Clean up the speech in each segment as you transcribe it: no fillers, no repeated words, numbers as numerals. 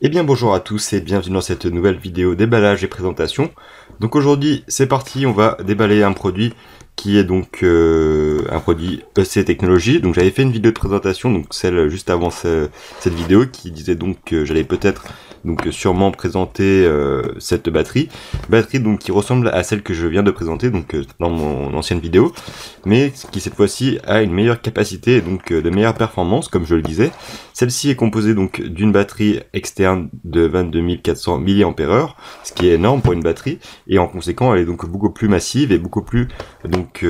Eh bien bonjour à tous et bienvenue dans cette nouvelle vidéo déballage et présentation. Donc aujourd'hui c'est parti, on va déballer un produit qui est donc un produit EC Technologies. Donc j'avais fait une vidéo de présentation, donc celle juste avant cette vidéo, qui disait donc que j'allais peut-être donc sûrement présenter cette batterie donc qui ressemble à celle que je viens de présenter donc dans mon ancienne vidéo, mais qui cette fois-ci a une meilleure capacité et donc de meilleures performances comme je le disais. Celle-ci est composée donc d'une batterie externe de 22 400 mAh, ce qui est énorme pour une batterie, et en conséquent elle est donc beaucoup plus massive et beaucoup plus donc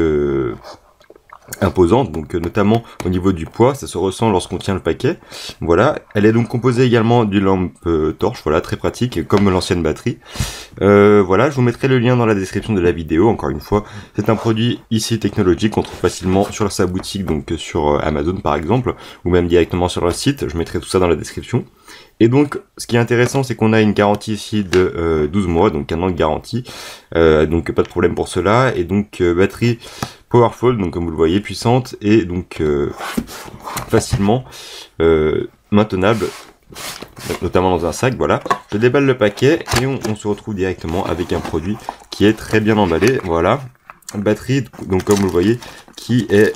imposante, donc notamment au niveau du poids, ça se ressent lorsqu'on tient le paquet. Voilà, elle est donc composée également d'une lampe torche, voilà, très pratique comme l'ancienne batterie. Voilà, je vous mettrai le lien dans la description de la vidéo. Encore une fois, c'est un produit EC Technologies qu'on trouve facilement sur sa boutique, donc sur Amazon par exemple, ou même directement sur leur site. Je mettrai tout ça dans la description. Et donc, ce qui est intéressant, c'est qu'on a une garantie ici de 12 mois, donc un an de garantie, donc pas de problème pour cela. Et donc, batterie powerful, donc comme vous le voyez, puissante, et donc facilement maintenable, notamment dans un sac. Voilà, je déballe le paquet et on se retrouve directement avec un produit qui est très bien emballé. Voilà, batterie, donc comme vous le voyez, qui est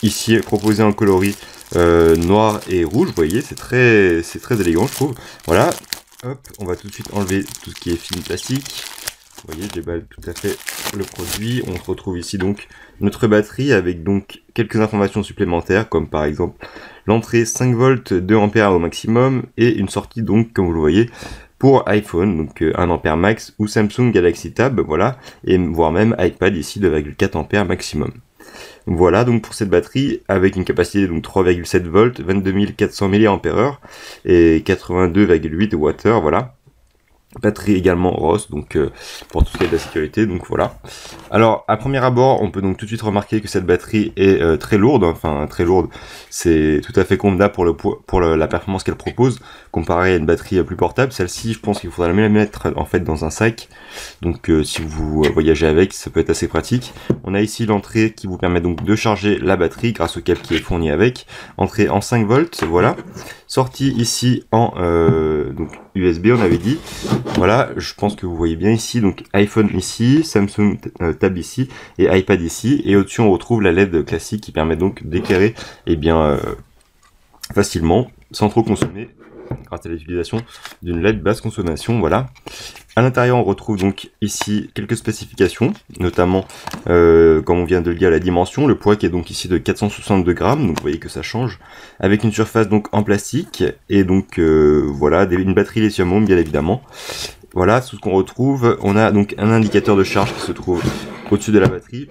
ici proposée en coloris noir et rouge. Vous voyez, c'est très élégant, je trouve. Voilà, hop, on va tout de suite enlever tout ce qui est film plastique. Vous voyez, je déballe tout à fait le produit. On se retrouve ici donc notre batterie avec donc quelques informations supplémentaires, comme par exemple l'entrée 5 volts 2 ampères au maximum, et une sortie donc, comme vous le voyez, pour iPhone, donc 1 ampère max, ou Samsung Galaxy Tab, voilà, et voire même iPad ici 2,4 ampères maximum. Voilà donc pour cette batterie avec une capacité donc 3,7 volts, 22 400 mAh et 82,8 Wh, voilà. Batterie également ROS, donc pour tout ce qui est de la sécurité, donc voilà. Alors à premier abord, on peut donc tout de suite remarquer que cette batterie est très lourde, enfin très lourde, c'est tout à fait convenable pour la performance qu'elle propose, comparé à une batterie plus portable. Celle-ci, je pense qu'il faudra la mettre en fait dans un sac, donc si vous voyagez avec, ça peut être assez pratique. On a ici l'entrée qui vous permet donc de charger la batterie grâce au câble qui est fourni avec, entrée en 5 volts, voilà. Sortie ici en donc USB, on avait dit. Voilà, je pense que vous voyez bien ici, donc iPhone ici, Samsung Tab ici, et iPad ici, et au-dessus on retrouve la LED classique qui permet donc d'éclairer facilement, sans trop consommer, grâce à l'utilisation d'une LED basse consommation, voilà. À l'intérieur, on retrouve donc ici quelques spécifications, notamment, comme on vient de le dire, la dimension, le poids qui est donc ici de 462 grammes, donc vous voyez que ça change, avec une surface donc en plastique, et donc voilà, une batterie lithium-ion bien évidemment. Voilà, tout ce qu'on retrouve. On a donc un indicateur de charge qui se trouve au-dessus de la batterie,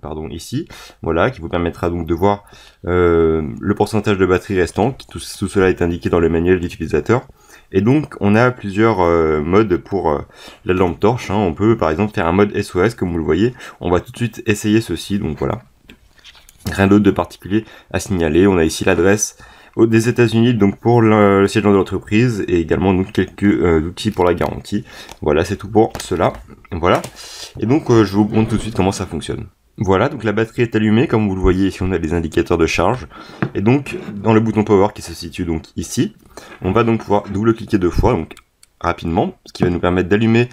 pardon, ici, voilà, qui vous permettra donc de voir le pourcentage de batterie restant. Tout cela est indiqué dans le manuel d'utilisateur. Et donc on a plusieurs modes pour la lampe torche, hein. On peut par exemple faire un mode SOS comme vous le voyez. On va tout de suite essayer ceci, donc voilà. Rien d'autre de particulier à signaler. On a ici l'adresse des États-Unis, donc pour le siège de l'entreprise, et également donc quelques outils pour la garantie. Voilà, c'est tout pour cela. Voilà. Et donc je vous montre tout de suite comment ça fonctionne. Voilà, donc la batterie est allumée, comme vous le voyez ici on a les indicateurs de charge, et donc dans le bouton power qui se situe donc ici, on va donc pouvoir double-cliquer 2 fois, donc rapidement, ce qui va nous permettre d'allumer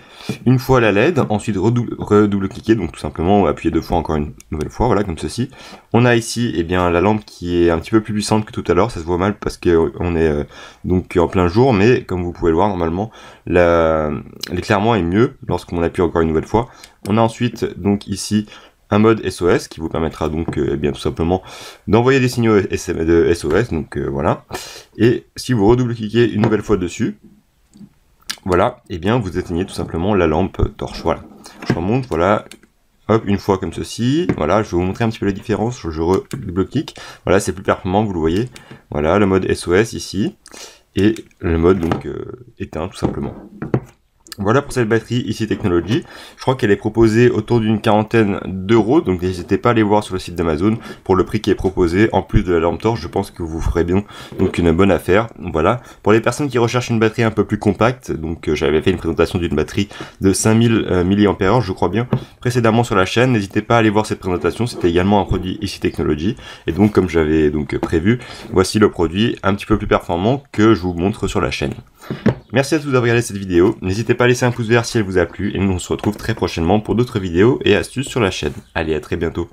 une fois la LED, ensuite redouble-cliquer, donc tout simplement on va appuyer 2 fois encore une nouvelle fois, voilà, comme ceci. On a ici la lampe qui est un petit peu plus puissante que tout à l'heure, ça se voit mal parce qu'on est donc en plein jour, mais comme vous pouvez le voir normalement, l'éclairement est mieux lorsqu'on appuie encore une nouvelle fois. On a ensuite donc ici un mode SOS qui vous permettra donc tout simplement d'envoyer des signaux de SOS, donc voilà. Et si vous redouble-cliquez une nouvelle fois dessus, voilà, et bien vous éteignez tout simplement la lampe torche, voilà. Je remonte, voilà, hop, une fois comme ceci, voilà, je vais vous montrer un petit peu la différence, je redouble-clique, voilà, c'est plus performant, vous le voyez, voilà, le mode SOS ici, et le mode donc éteint tout simplement. Voilà pour cette batterie ici Technology. Je crois qu'elle est proposée autour d'une quarantaine d'euros, donc n'hésitez pas à aller voir sur le site d'Amazon pour le prix qui est proposé. En plus de la lampe torche, je pense que vous ferez bien donc une bonne affaire. Voilà. Pour les personnes qui recherchent une batterie un peu plus compacte, donc j'avais fait une présentation d'une batterie de 5000 mAh, je crois bien, précédemment sur la chaîne. N'hésitez pas à aller voir cette présentation. C'était également un produit ici Technology. Et donc comme j'avais donc prévu, voici le produit un petit peu plus performant que je vous montre sur la chaîne. Merci à tous d'avoir regardé cette vidéo, n'hésitez pas à laisser un pouce vert si elle vous a plu, et nous on se retrouve très prochainement pour d'autres vidéos et astuces sur la chaîne. Allez, à très bientôt.